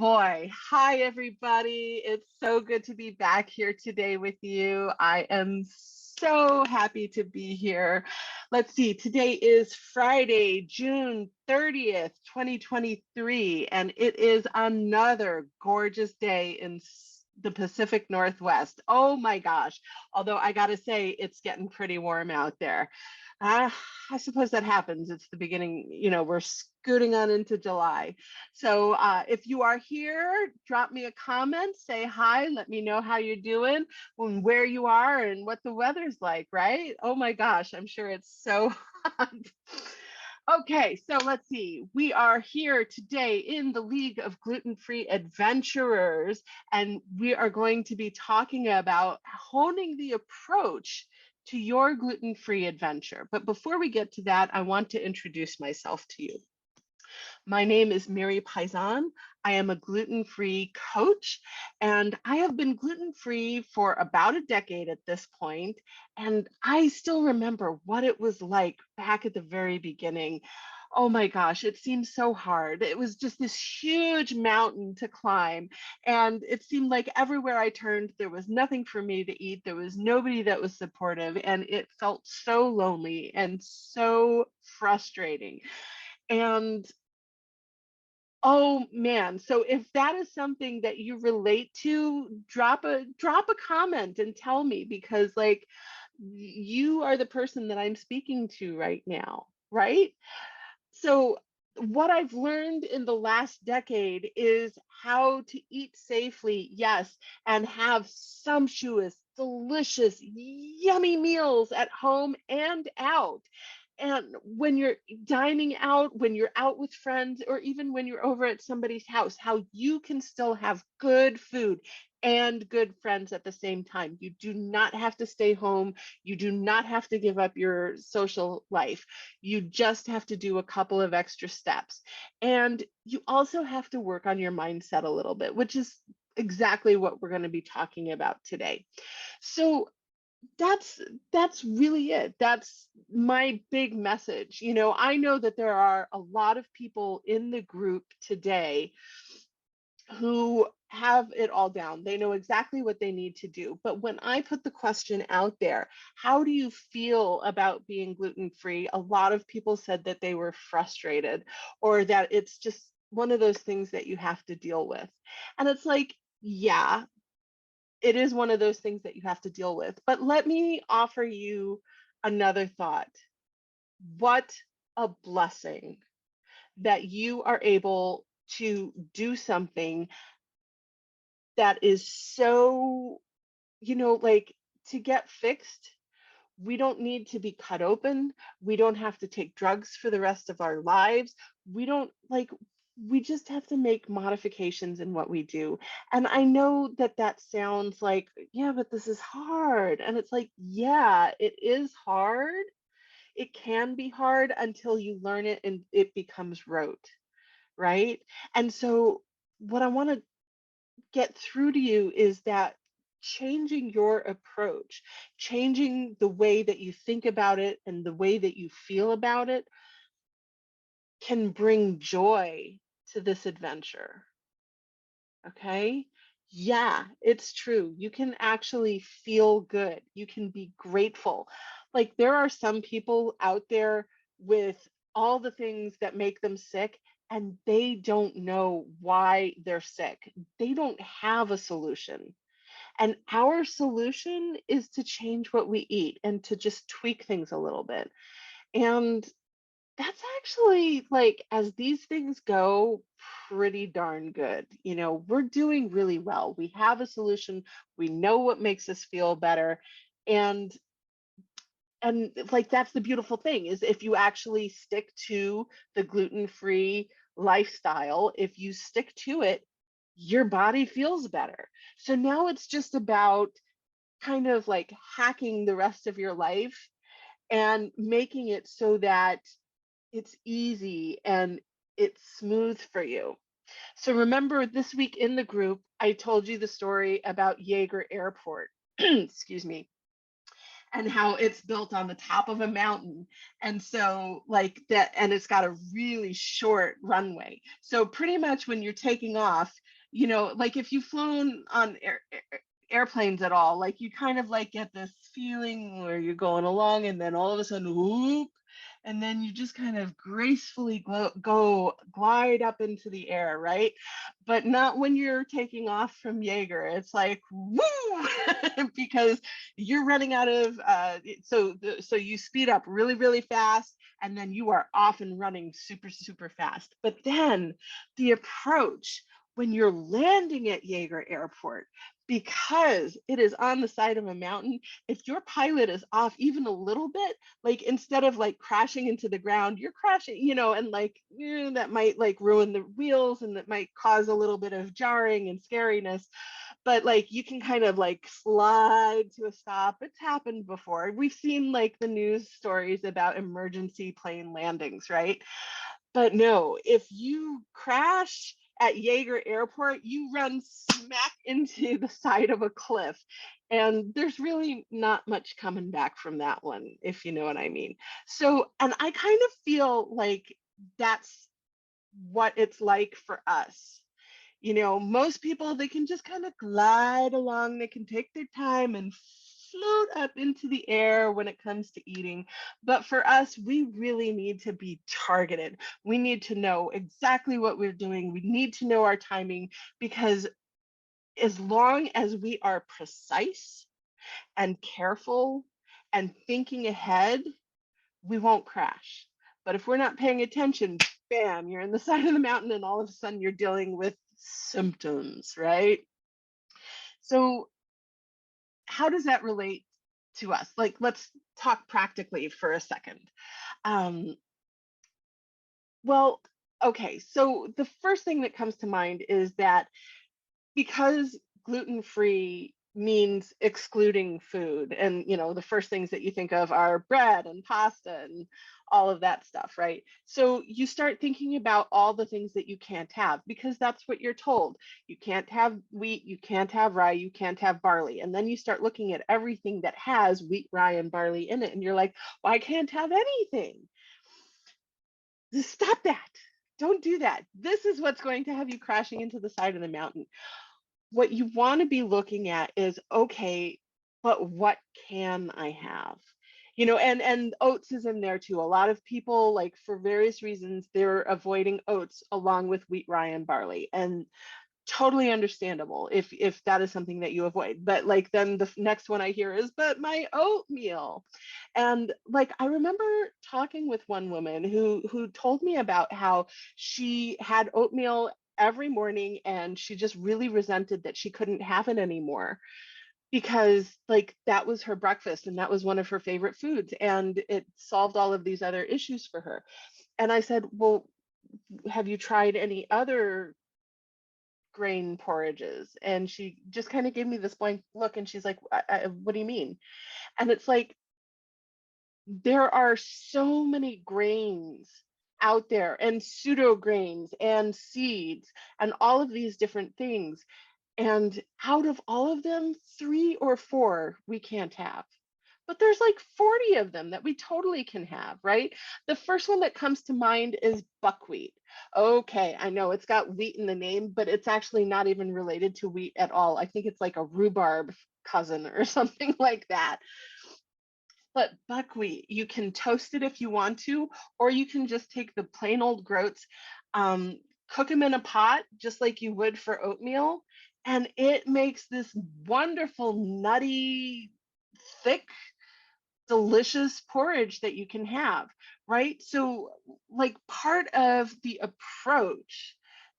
boy. Hi, everybody. It's so good to be back here today with you. I am so happy to be here. Let's see, today is Friday, June 30th, 2023, and it is another gorgeous day in the Pacific Northwest. Oh my gosh. Although I gotta say, it's getting pretty warm out there. Uh, I suppose that happens. It's the beginning, we're scooting on into July. So if you are here, drop me a comment, say hi, let me know how you're doing, and where you are and what the weather's like, right? Oh my gosh, I'm sure it's so hot. Okay, so let's see. We are here today in the League of Gluten Free Adventurers, and we are going to be talking about honing the approach to your gluten-free adventure. But before we get to that, I want to introduce myself to you. My name is Miri Pizann. I am a gluten-free coach, and I have been gluten-free for about a decade at this point, and I still remember what it was like back at the very beginning. Oh my gosh, it seemed so hard. It was just this huge mountain to climb, and it seemed like everywhere I turned, there was nothing for me to eat. There was nobody that was supportive, and it felt so lonely and so frustrating. And oh man, so if that is something that you relate to, drop a comment and tell me, because like you are the person that I'm speaking to right now, right? So what I've learned in the last decade is how to eat safely, yes, and have sumptuous, delicious, yummy meals at home and out. And when you're dining out, when you're out with friends, or even when you're over at somebody's house, how you can still have good food and good friends at the same time. You do not have to stay home. You do not have to give up your social life. You just have to do a couple of extra steps. And you also have to work on your mindset a little bit, which is exactly what we're going to be talking about today. So that's really it. That's my big message. I know that there are a lot of people in the group today who have it all down. They know exactly what they need to do. But when I put the question out there, how do you feel about being gluten free? A lot of people said that they were frustrated, or that it's just one of those things that you have to deal with. And it's like, yeah, it is one of those things that you have to deal with. But let me offer you another thought. What a blessing that you are able to do something that is so, like, to get fixed. We don't need to be cut open. We don't have to take drugs for the rest of our lives. We don't like, we just have to make modifications in what we do. And I know that that sounds like, yeah, but this is hard. And it's like, yeah, it is hard. It can be hard until you learn it and it becomes rote, right? And so, what I want to get through to you is that changing your approach, changing the way that you think about it and the way that you feel about it can bring joy to this adventure. Okay? Yeah, it's true. You can actually feel good. You can be grateful. Like, there are some people out there with all the things that make them sick, and they don't know why they're sick. They don't have a solution. And our solution is to change what we eat and to just tweak things a little bit. And that's actually, like, as these things go, pretty darn good. We're doing really well. We have a solution. We know what makes us feel better. And like, that's the beautiful thing, is if you actually stick to the gluten-free lifestyle, if you stick to it, your body feels better. So now it's just about kind of like hacking the rest of your life and making it so that it's easy and it's smooth for you. So remember, this week in the group, I told you the story about Jaeger Airport. Excuse me. and how it's built on the top of a mountain. And so like that, and it's got a really short runway. So pretty much when you're taking off, like if you've flown on airplanes at all, like you kind of like get this feeling where you're going along and then all of a sudden, whoop, and then you just kind of gracefully glide up into the air, right? But not when you're taking off from Jaeger. It's like woo, because you're running out of. So you speed up really really fast, and then you are off and running super super fast. But then the approach when you're landing at Jaeger Airport, because it is on the side of a mountain, if your pilot is off even a little bit, like instead of like crashing into the ground, you're crashing, and like that might like ruin the wheels and that might cause a little bit of jarring and scariness. But like you can kind of like slide to a stop. It's happened before. We've seen like the news stories about emergency plane landings, right? But no, if you crash at Jaeger Airport, you run smack into the side of a cliff. And there's really not much coming back from that one, if you know what I mean. So, and I kind of feel like that's what it's like for us. Most people, they can just kind of glide along, they can take their time and float up into the air when it comes to eating. But for us, we really need to be targeted. We need to know exactly what we're doing. We need to know our timing, because as long as we are precise and careful and thinking ahead, we won't crash. But if we're not paying attention, bam, you're in the side of the mountain and all of a sudden you're dealing with symptoms, right? So, how does that relate to us? Like, let's talk practically for a second. Um, well, okay, so the first thing that comes to mind is that because gluten free means excluding food, and the first things that you think of are bread and pasta and all of that stuff, right? So you start thinking about all the things that you can't have, because that's what you're told. You can't have wheat, you can't have rye, you can't have barley. And then you start looking at everything that has wheat, rye, and barley in it, and you're like, well, I can't have anything. Stop that. Don't do that. This is what's going to have you crashing into the side of the mountain. What you want to be looking at is, okay, but what can I have? And oats is in there too. A lot of people, like for various reasons, they're avoiding oats along with wheat, rye, and barley. And totally understandable if that is something that you avoid. But like then the next one I hear is, but my oatmeal. And like I remember talking with one woman who told me about how she had oatmeal every morning, and she just really resented that she couldn't have it anymore, because like that was her breakfast and that was one of her favorite foods, and it solved all of these other issues for her. And I said, well, have you tried any other grain porridges? And she just kind of gave me this blank look, and she's like, what do you mean? And it's like, there are so many grains out there, and pseudo grains and seeds and all of these different things. And out of all of them, 3 or 4 we can't have. But there's like 40 of them that we totally can have, right? The first one that comes to mind is buckwheat. Okay, I know it's got wheat in the name, but it's actually not even related to wheat at all. I think it's like a rhubarb cousin or something like that. But buckwheat, you can toast it if you want to, or you can just take the plain old groats, um, cook them in a pot just like you would for oatmeal, and it makes this wonderful, nutty, thick, delicious porridge that you can have, right? So, like, part of the approach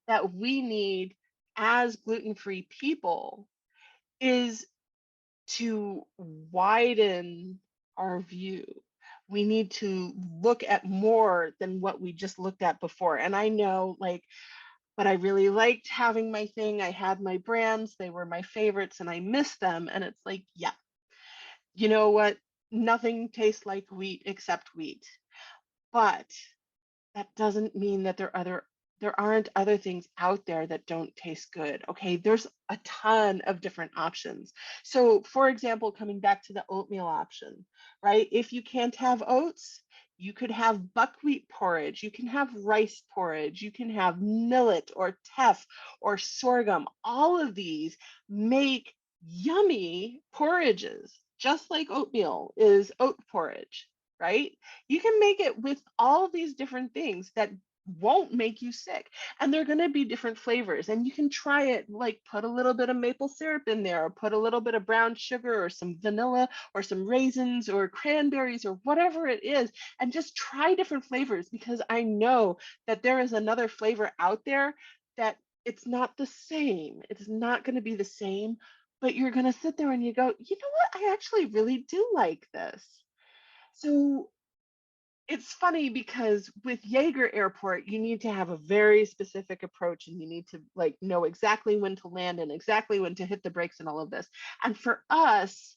that we need as gluten free people is to widen our view. We need to look at more than what we just looked at before. And I know, like, but I really liked having my thing. I had my brands, they were my favorites, and I miss them. And it's like, yeah, you know what? Nothing tastes like wheat except wheat. But that doesn't mean that there aren't other things out there that don't taste good. Okay, there's a ton of different options. So, for example, coming back to the oatmeal option, right? If you can't have oats, you could have buckwheat porridge, you can have rice porridge, you can have millet or teff or sorghum. All of these make yummy porridges, just like oatmeal is oat porridge, right? You can make it with all these different things that won't make you sick. And they're going to be different flavors. And you can try it, like put a little bit of maple syrup in there, or put a little bit of brown sugar, or some vanilla, or some raisins, or cranberries, or whatever it is. And just try different flavors, because I know that there is another flavor out there that it's not the same. It's not going to be the same, but you're going to sit there and you go, you know what? I actually really do like this. So it's funny because with Jaeger Airport, you need to have a very specific approach, and you need to like know exactly when to land and exactly when to hit the brakes and all of this. And for us,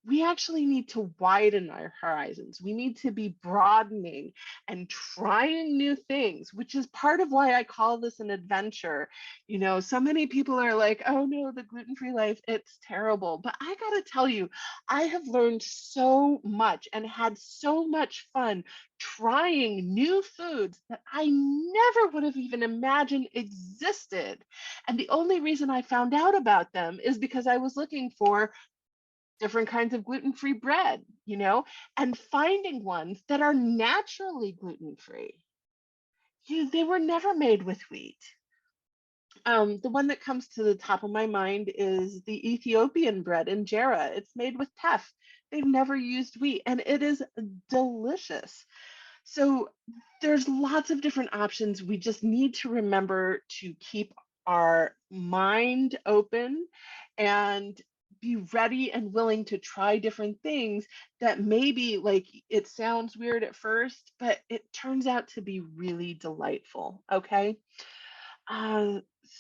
we actually need to widen our horizons. We need to be broadening and trying new things, which is part of why I call this an adventure. You know, so many people are like, oh no, the gluten-free life, it's terrible. But I got to tell you, I have learned so much and had so much fun trying new foods that I never would have even imagined existed. And the only reason I found out about them is because I was looking for different kinds of gluten-free bread, you know, and finding ones that are naturally gluten-free. They were never made with wheat. The one that comes to the top of my mind is the Ethiopian bread injera. It's made with teff. They've never used wheat, and it is delicious. So there's lots of different options. We just need to remember to keep our mind open and be ready and willing to try different things that maybe like it sounds weird at first, but it turns out to be really delightful. Okay.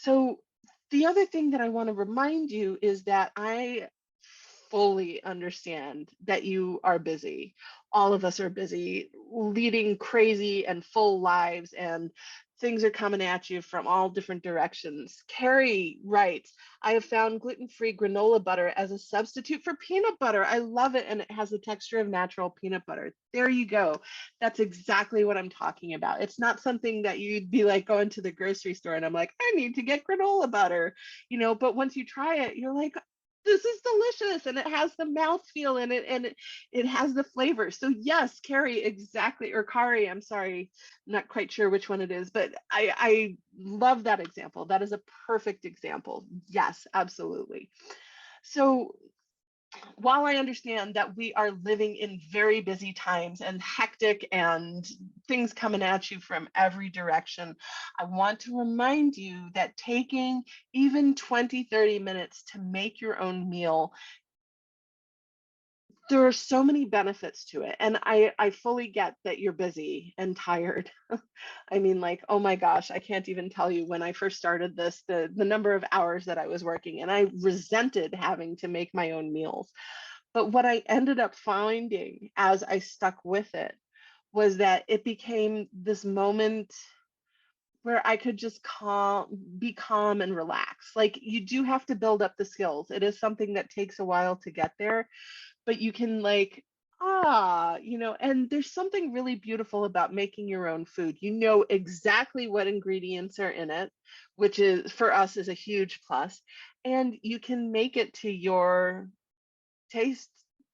So the other thing that I want to remind you is that I fully understand that you are busy. All of us are busy, leading crazy and full lives, and things are coming at you from all different directions. Carrie writes, I have found gluten-free granola butter as a substitute for peanut butter. I love it, and it has the texture of natural peanut butter. There you go. That's exactly what I'm talking about. It's not something that you'd be like going to the grocery store and I'm like, I need to get granola butter, you know, but once you try it, you're like, this is delicious, and it has the mouthfeel in it, and it has the flavor. So yes, Carrie, exactly, or Kari, I'm sorry, I'm not quite sure which one it is, but I love that example. That is a perfect example. Yes, absolutely. So while I understand that we are living in very busy times and hectic and things coming at you from every direction, I want to remind you that taking even 20-30 minutes to make your own meal, there are so many benefits to it. And I fully get that you're busy and tired. I mean, like, oh my gosh, I can't even tell you when I first started this, the number of hours that I was working, and I resented having to make my own meals. But what I ended up finding as I stuck with it was that it became this moment where I could just be calm and relax. Like you do have to build up the skills. It is something that takes a while to get there, but you can like, you know, and there's something really beautiful about making your own food. You know exactly what ingredients are in it, which is for us is a huge plus, and you can make it to your taste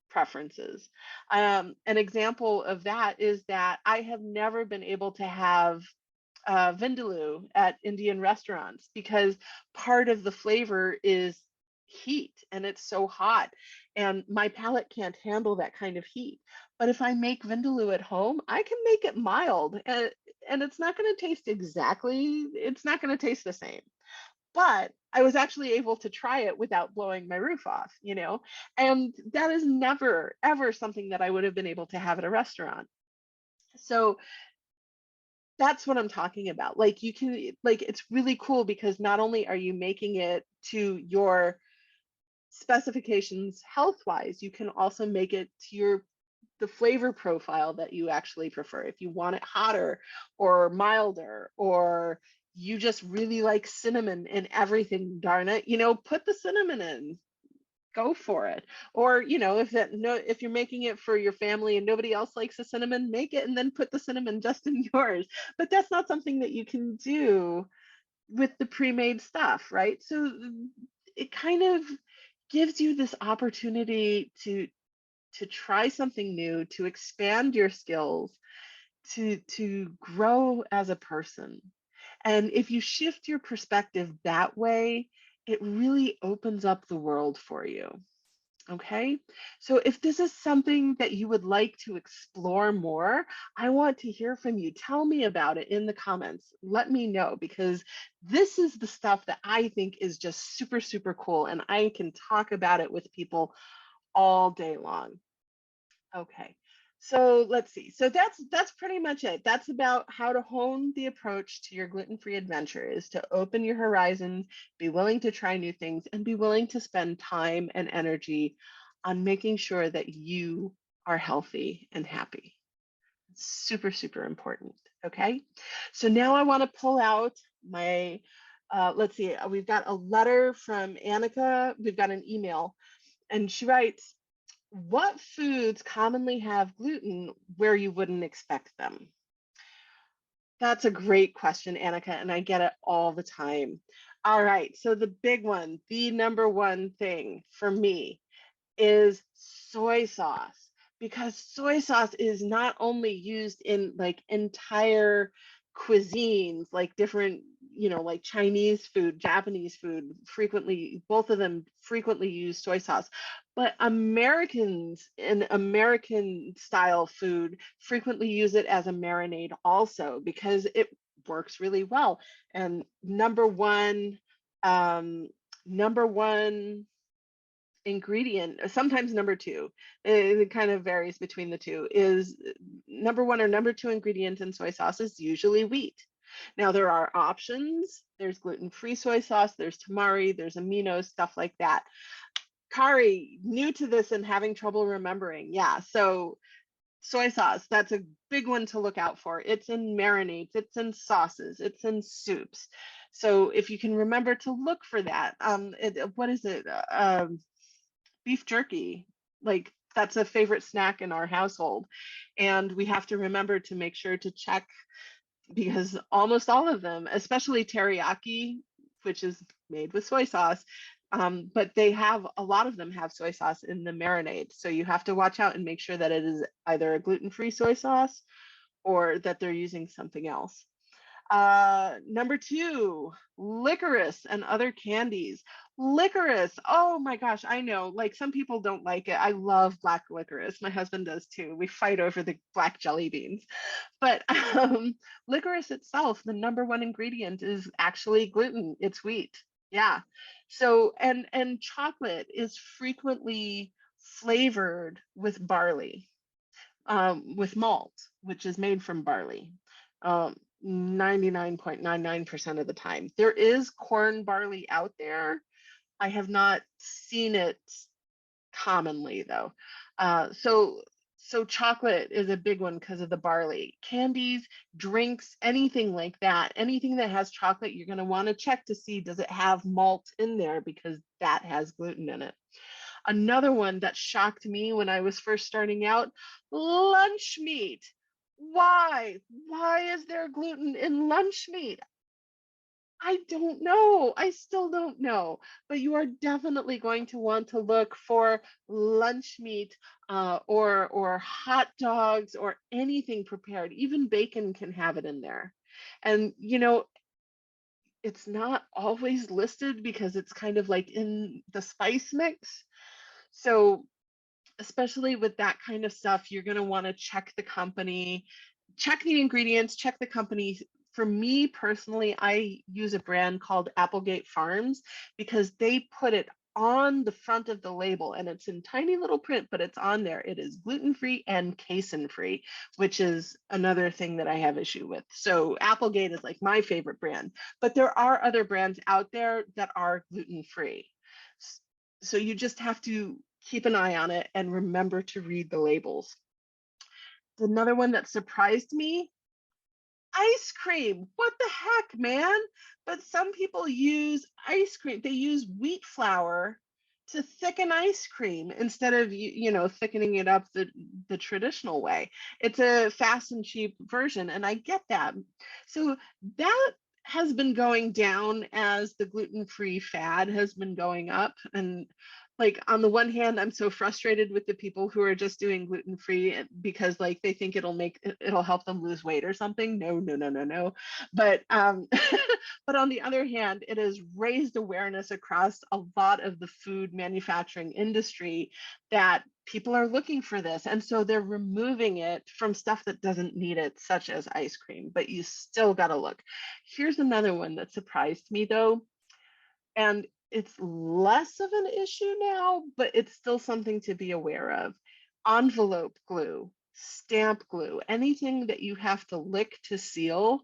preferences. An example of that is that I have never been able to have vindaloo at Indian restaurants because part of the flavor is heat and it's so hot, and my palate can't handle that kind of heat. But if I make vindaloo at home, I can make it mild, and it's not going to taste exactly, it's not going to taste the same, but I was actually able to try it without blowing my roof off, you know? And that is never, ever something that I would have been able to have at a restaurant. So that's what I'm talking about. Like, you can, like, it's really cool because not only are you making it to your specifications health wise, you can also make it to the flavor profile that you actually prefer. If you want it hotter or milder or you just really like cinnamon in everything, darn it, put the cinnamon in. Go for it. Or, if you're making it for your family and nobody else likes the cinnamon, make it and then put the cinnamon just in yours. But that's not something that you can do with the pre-made stuff, right? So it kind of gives you this opportunity to try something new, to expand your skills, to grow as a person. And if you shift your perspective that way, it really opens up the world for you. Okay. So if this is something that you would like to explore more, I want to hear from you. Tell me about it in the comments. Let me know, because this is the stuff that I think is just super, super cool. And I can talk about it with people all day long. Okay. So let's see. So that's pretty much it. That's about how to hone the approach to your gluten-free adventure, is to open your horizons, be willing to try new things, and be willing to spend time and energy on making sure that you are healthy and happy. It's super, super important. Okay. So now I want to pull out my, let's see, we've got a letter from Annika. We've got an email, and she writes, what foods commonly have gluten where you wouldn't expect them? That's a great question, Annika, and I get it all the time. All right, so the big one, the number one thing for me is soy sauce, because soy sauce is not only used in like entire cuisines, like different, like Chinese food, Japanese food, frequently, both of them frequently use soy sauce. But Americans in American style food frequently use it as a marinade also, because it works really well. And number one ingredient, sometimes number two, it kind of varies between the two, is number one or number two ingredient in soy sauce is usually wheat. Now there are options. There's gluten-free soy sauce, there's tamari, there's amino, stuff like that. Kari, new to this and having trouble remembering. Yeah, so soy sauce, that's a big one to look out for. It's in marinades, it's in sauces, it's in soups. So if you can remember to look for that, what is it? Beef jerky. Like, that's a favorite snack in our household. And we have to remember to make sure to check, because almost all of them, especially teriyaki, which is made with soy sauce, but a lot of them have soy sauce in the marinade. So you have to watch out and make sure that it is either a gluten-free soy sauce or that they're using something else. Number two, licorice and other candies. Licorice, oh my gosh, I know, like some people don't like it. I love black licorice. My husband does too. We fight over the black jelly beans. But licorice itself, the number one ingredient is actually gluten. It's wheat. Yeah. So and chocolate is frequently flavored with barley, with malt, which is made from barley. 99.99% of the time. There is corn barley out there. I have not seen it commonly though. So chocolate is a big one because of the barley. Candies, drinks, anything like that, anything that has chocolate, you're going to want to check to see, does it have malt in there, because that has gluten in it. Another one that shocked me when I was first starting out, lunch meat. Why? Why is there gluten in lunch meat? I don't know. I still don't know. But you are definitely going to want to look for lunch meat, or hot dogs, or anything prepared. Even bacon can have it in there. And it's not always listed because it's kind of like in the spice mix. So especially with that kind of stuff, you're going to want to check the company, check the ingredients, check the company. For me personally, I use a brand called Applegate Farms, because they put it on the front of the label, and it's in tiny little print, but it's on there. It is gluten-free and casein-free, which is another thing that I have issue with. So Applegate is like my favorite brand, but there are other brands out there that are gluten-free. So you just have to keep an eye on it and remember to read the labels. Another one that surprised me, ice cream. What the heck, man? But some people use ice cream. They use wheat flour to thicken ice cream instead of thickening it up the traditional way. It's a fast and cheap version, and I get that. So that has been going down as the gluten-free fad has been going up. And like on the one hand, I'm so frustrated with the people who are just doing gluten free because like they think it'll help them lose weight or something. No, no, no, no, no. But but on the other hand, it has raised awareness across a lot of the food manufacturing industry that people are looking for this, and so they're removing it from stuff that doesn't need it, such as ice cream. But you still got to look. Here's another one that surprised me though, and it's less of an issue now, but it's still something to be aware of. Envelope glue, stamp glue, anything that you have to lick to seal,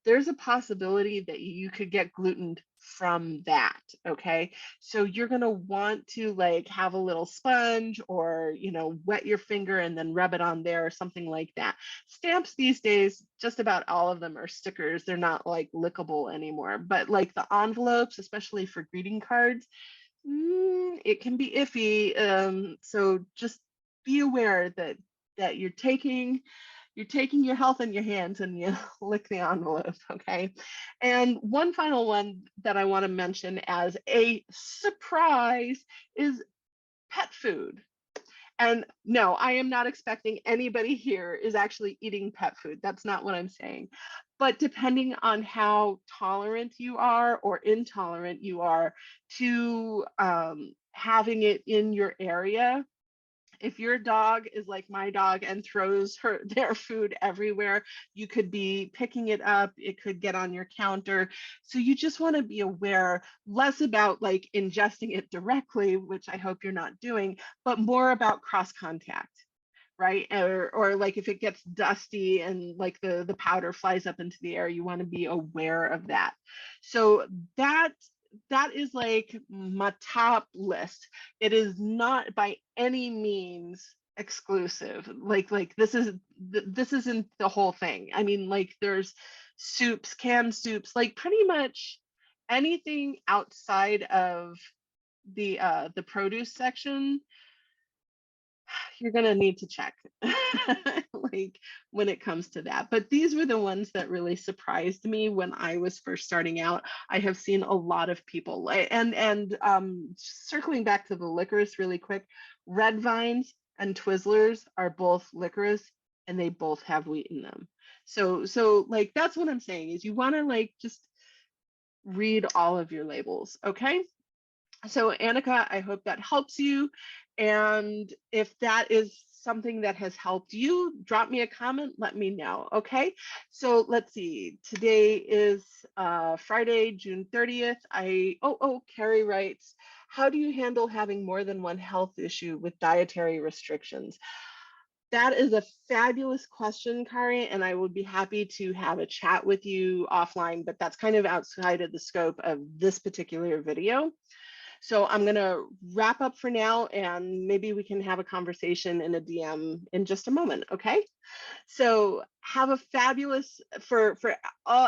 there's a possibility that you could get gluten from that. Okay. So you're going to want to like have a little sponge or, wet your finger and then rub it on there or something like that. Stamps these days, just about all of them are stickers. They're not like lickable anymore, but like the envelopes, especially for greeting cards, it can be iffy. So just be aware that you're taking your health in your hands and you lick the envelope, okay? And one final one that I want to mention as a surprise is pet food. And no, I am not expecting anybody here is actually eating pet food. That's not what I'm saying. But depending on how tolerant you are or intolerant you are to having it in your area, if your dog is like my dog and throws their food everywhere, you could be picking it up, it could get on your counter. So you just want to be aware, less about like ingesting it directly, which I hope you're not doing, but more about cross contact, right? Or like if it gets dusty and like the powder flies up into the air, you want to be aware of that. So that is like my top list. It is not by any means exclusive. Like this isn't the whole thing. I mean, like there's soups, canned soups, like pretty much anything outside of the produce section, you're going to need to check like when it comes to that. But these were the ones that really surprised me when I was first starting out. I have seen a lot of people and circling back to the licorice really quick, red vines and Twizzlers are both licorice and they both have wheat in them. So like that's what I'm saying is you want to like just read all of your labels, okay? So Annika, I hope that helps you. And if that is something that has helped you, drop me a comment, let me know, okay? So let's see, today is Friday, June 30th. Carrie writes, how do you handle having more than one health issue with dietary restrictions? That is a fabulous question, Kari, and I would be happy to have a chat with you offline, but that's kind of outside of the scope of this particular video. So I'm going to wrap up for now, and maybe we can have a conversation in a DM in just a moment, okay? So have a fabulous, for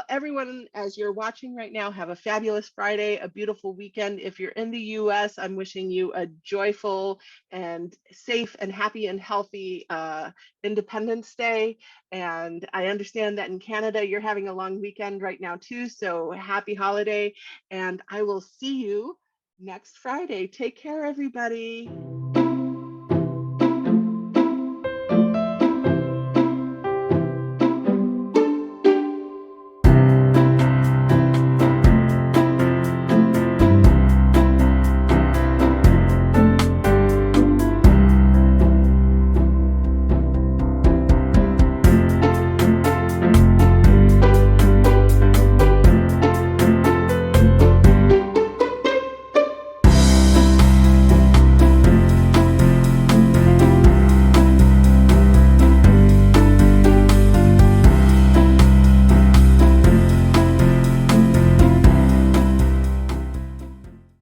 everyone as you're watching right now, have a fabulous Friday, a beautiful weekend. If you're in the US, I'm wishing you a joyful and safe and happy and healthy Independence Day. And I understand that in Canada, you're having a long weekend right now too. So happy holiday, and I will see you next Friday. Take care, everybody.